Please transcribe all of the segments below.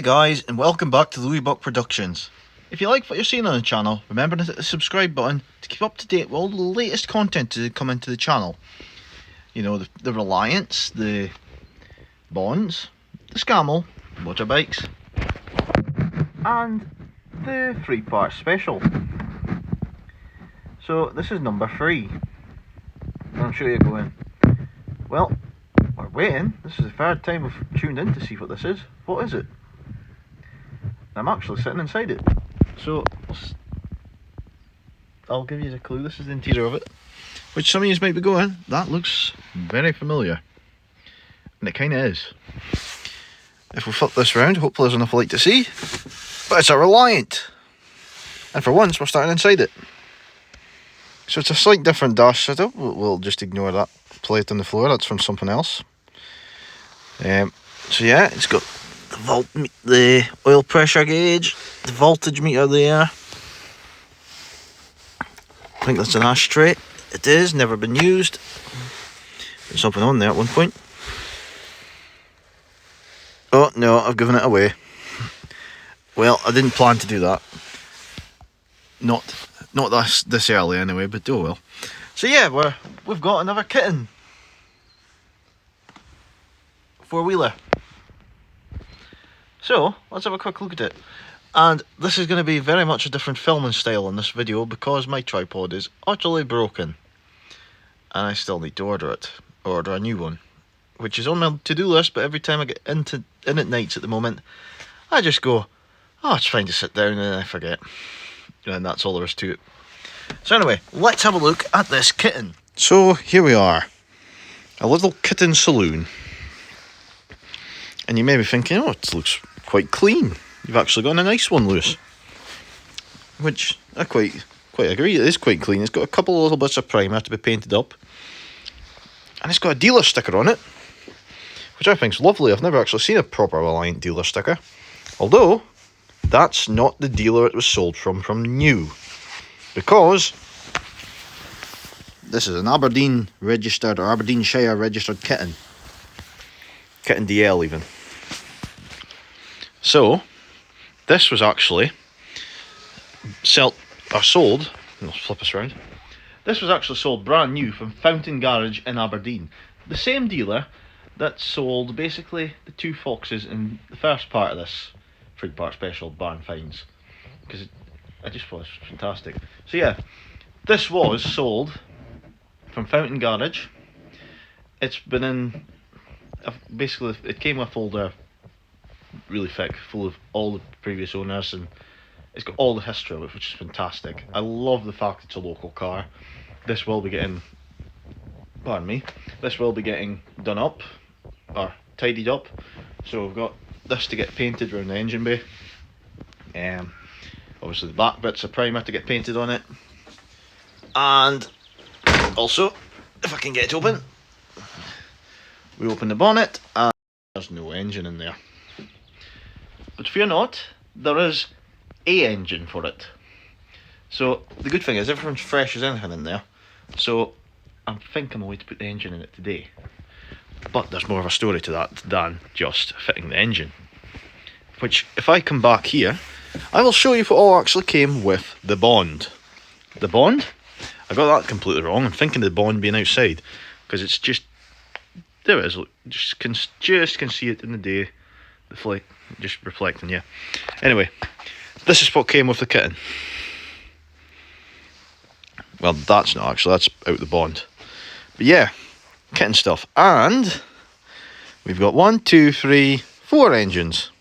Hey guys, and welcome back to Lewi Buch Productions. If you like what you're seeing on the channel, remember to hit the subscribe button to keep up to date with all the latest content to come into the channel. You know, the Reliance, the Bonds, the Scamel, motorbikes, and the 3-part special. So this is number 3. And I'm sure you're going, well, we're waiting. This is the third time we've tuned in to see what this is. What is it? I'm actually sitting inside it. So I'll give you a clue. This is the interior of it, which some of you might be going, that looks very familiar, and it kind of is. If we flip this round, hopefully there's enough light to see, but it's a Reliant, and for once we're starting inside it. So it's a slight different dash setup. We'll just ignore that plate on the floor, that's from something else. So yeah, it's got the oil pressure gauge, the voltage meter there. I think that's an ashtray. It is, never been used. There's something on there at one point. Oh no, I've given it away. Well, I didn't plan to do that. Not this early anyway, but oh well. So yeah, we've got another kitten. 4-wheeler. So, let's have a quick look at it. And this is going to be very much a different filming style in this video because my tripod is utterly broken. And I still need to order a new one. Which is on my to-do list, but every time I get in at nights at the moment, I just go, oh, it's fine to sit down, and I forget. And that's all there is to it. So anyway, let's have a look at this kitten. So, here we are. A little kitten saloon. And you may be thinking, oh, it looks quite clean. You've actually got a nice one loose. Which I quite agree, it is quite clean. It's got a couple of little bits of primer to be painted up. And it's got a dealer sticker on it, which I think's lovely. I've never actually seen a proper Reliant dealer sticker. Although, that's not the dealer it was sold from new. Because this is an Aberdeen registered, or Aberdeenshire registered kitten. Kitten DL even. So, this was actually sold, let's flip this around. This was actually sold brand new from Fountain Garage in Aberdeen. The same dealer that sold basically the 2 foxes in the first part of this 3-part special, Barn Finds. Because I just thought it was fantastic. So yeah, this was sold from Fountain Garage. It's been in, basically it came with a folder really thick, full of all the previous owners, and it's got all the history of it, which is fantastic. I love the fact it's a local car. This will be getting, pardon me, this will be getting done up, or tidied up. So we've got this to get painted around the engine bay. Obviously the back bits of primer to get painted on it. And also, if I can get it open, we open the bonnet and there's no engine in there. But fear not, there is a engine for it. So the good thing is everything's fresh as anything in there. So I'm thinking a way to put the engine in it today. But there's more of a story to that than just fitting the engine. Which, if I come back here, I will show you what all actually came with the Bond. The Bond? I got that completely wrong. I'm thinking of the Bond being outside. Because it's just, there it is, look, just can see it in the day. The flight just reflecting, yeah. Anyway, this is what came with the kitten. Well, that's not actually, that's out the Bond. But yeah, kitten stuff. And we've got 1, 2, 3, 4 engines.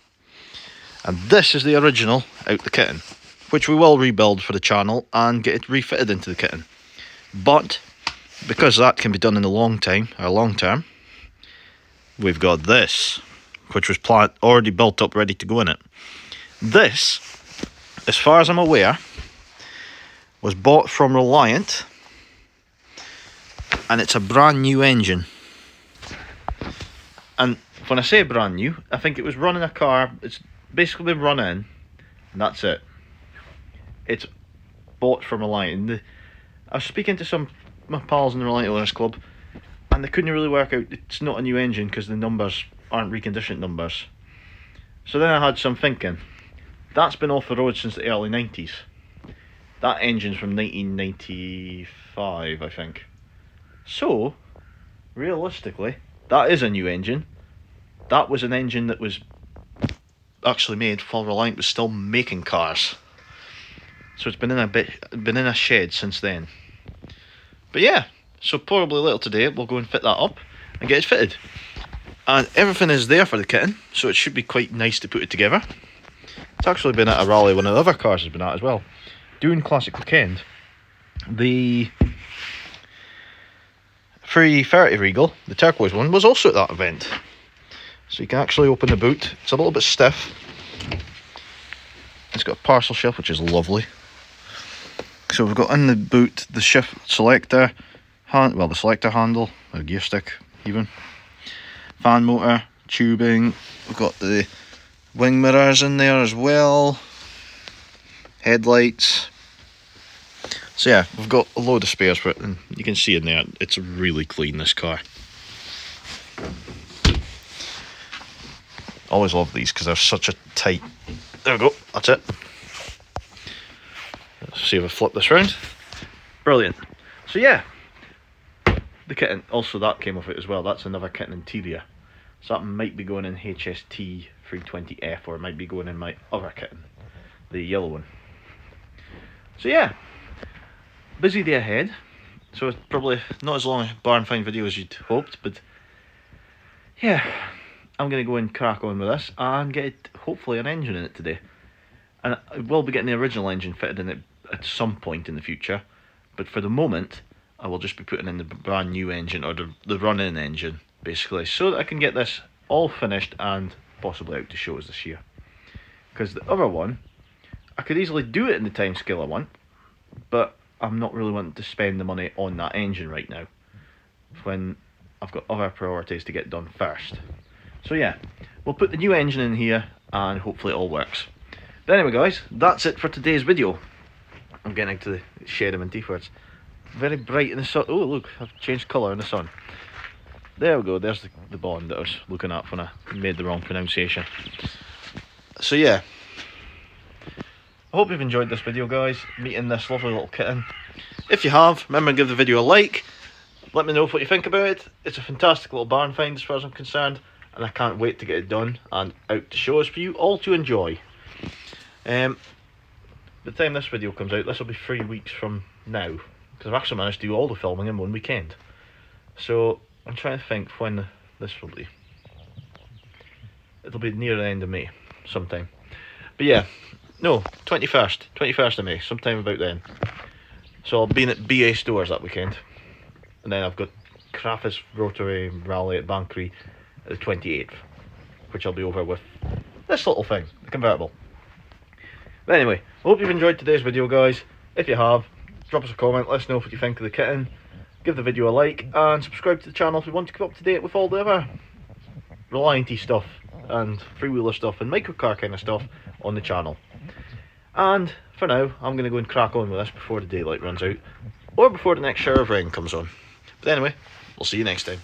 And this is the original out the kitten, which we will rebuild for the channel and get it refitted into the kitten. But because that can be done in the long term, we've got this, which was already built up, ready to go in it. This, as far as I'm aware, was bought from Reliant, and it's a brand new engine. And when I say brand new, I think it was running a car, it's basically been run in, and that's it. It's bought from Reliant. I was speaking to some of my pals in the Reliant Owners Club, and they couldn't really work out, it's not a new engine because the numbers aren't reconditioned numbers. So then I had some thinking. That's been off the road since the early 90s. That engine's from 1995, I think. So, realistically, that is a new engine. That was an engine that was actually made while Reliant was still making cars. So it's been in a shed since then. But yeah, so probably later today we'll go and fit that up and get it fitted. And everything is there for the kitten, so it should be quite nice to put it together. It's actually been at a rally one of the other cars has been at as well. Doing Classic Weekend, the 330 Regal, the turquoise one, was also at that event. So you can actually open the boot. It's a little bit stiff. It's got a parcel shelf, which is lovely. So we've got in the boot the shift selector, the selector handle, or gear stick even, fan motor, tubing. We've got the wing mirrors in there as well, headlights. So yeah, we've got a load of spares for it, and you can see in there it's really clean, this car. Always love these because they're such a tight. There we go, that's it. Let's see if I flip this round. Brilliant. So yeah, the kitten, also that came off it as well. That's another kitten interior. So that might be going in HST 320F, or it might be going in my other kitten, the yellow one. So yeah, busy day ahead. So it's probably not as long a barn find video as you'd hoped, but yeah, I'm going to go and crack on with this and get it, hopefully an engine in it today. And I will be getting the original engine fitted in it at some point in the future, but for the moment I will just be putting in the brand new engine, or the run-in engine basically, so that I can get this all finished and possibly out to shows this year. Because the other one, I could easily do it in the time scale I want, but I'm not really wanting to spend the money on that engine right now, when I've got other priorities to get done first. So yeah, we'll put the new engine in here and hopefully it all works. But anyway guys, that's it for today's video. I'm getting into the shade of my teeth where it's very bright in the sun. Oh look, I've changed colour in the sun. There we go, there's the bond that I was looking at when I made the wrong pronunciation. So yeah, I hope you've enjoyed this video guys, meeting this lovely little kitten. If you have, remember to give the video a like. Let me know what you think about it. It's a fantastic little barn find as far as I'm concerned, and I can't wait to get it done and out to shows for you all to enjoy. By the time this video comes out, this will be 3 weeks from now, because I've actually managed to do all the filming in one weekend. So I'm trying to think when this will be. It'll be near the end of May sometime. But yeah, no, 21st of May, sometime about then. So I'll be in at BA stores that weekend, and then I've got Crafis Rotary Rally at Bankery the 28th, which I'll be over with this little thing, the convertible. But anyway, I hope you've enjoyed today's video guys. If you have, drop us a comment, let us know what you think of the kitten, give the video a like, and subscribe to the channel if you want to keep up to date with all the other Reliant-y stuff and freewheeler stuff and microcar kind of stuff on the channel. And for now, I'm going to go and crack on with this before the daylight runs out, or before the next shower of rain comes on. But anyway, we'll see you next time.